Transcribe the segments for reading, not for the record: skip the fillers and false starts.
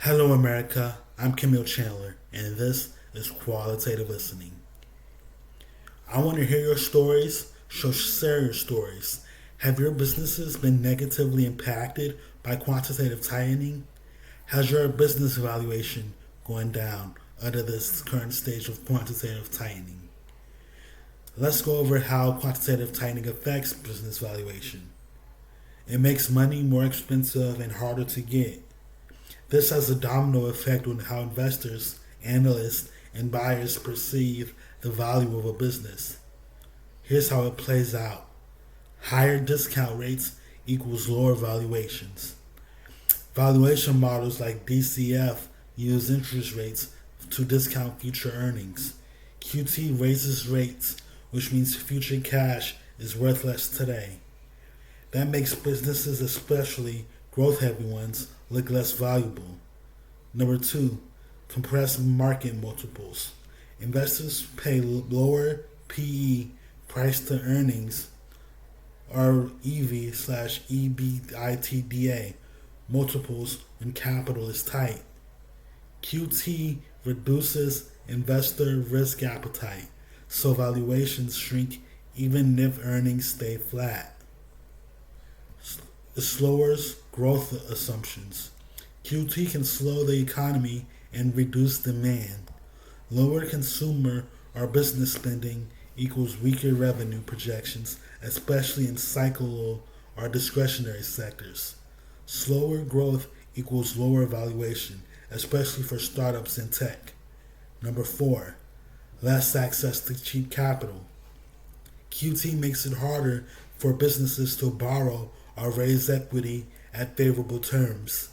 Hello, America. I'm Camille Chandler, and this is Qualitative Listening. I want to hear your stories, so share your stories. Have your businesses been negatively impacted by quantitative tightening? Has your business valuation going down under this current stage of quantitative tightening? Let's go over how quantitative tightening affects business valuation. It makes money more expensive and harder to get. This has a domino effect on how investors, analysts, and buyers perceive the value of a business. Here's how it plays out. Higher discount rates equals lower valuations. Valuation models like DCF use interest rates to discount future earnings. QT raises rates, which means future cash is worth less today. That makes businesses, especially growth-heavy ones, look less valuable. Number 2, compressed market multiples. Investors pay lower PE, price to earnings, or EV/EBITDA multiples when capital is tight. QT reduces investor risk appetite, so valuations shrink even if earnings stay flat. It lowers growth assumptions. QT can slow the economy and reduce demand. Lower consumer or business spending equals weaker revenue projections, especially in cyclical or discretionary sectors. Slower growth equals lower valuation, especially for startups in tech. Number 4, less access to cheap capital. QT makes it harder for businesses to borrow or raise equity at favorable terms.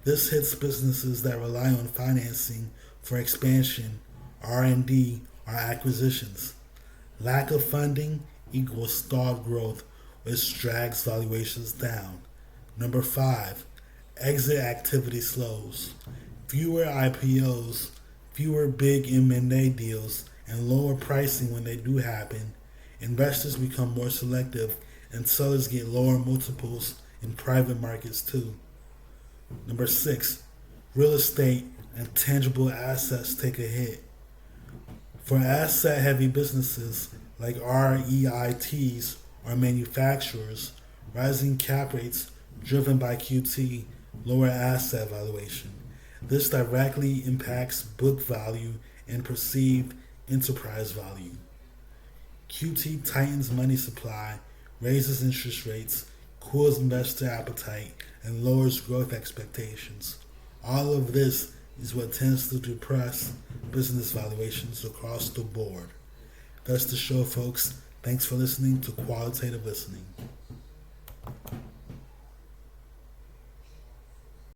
This hits businesses that rely on financing for expansion, R&D, or acquisitions. Lack of funding equals stalled growth, which drags valuations down. Number 5, exit activity slows. Fewer IPOs, fewer big M&A deals, and lower pricing when they do happen. Investors become more selective and sellers get lower multiples in private markets too. Number 6, real estate and tangible assets take a hit. For asset-heavy businesses like REITs or manufacturers, rising cap rates driven by QT lower asset valuation. This directly impacts book value and perceived enterprise value. QT tightens money supply, raises interest rates, cools investor appetite, and lowers growth expectations. All of this is what tends to depress business valuations across the board. That's the show, folks. Thanks for listening to Qualitative Listening.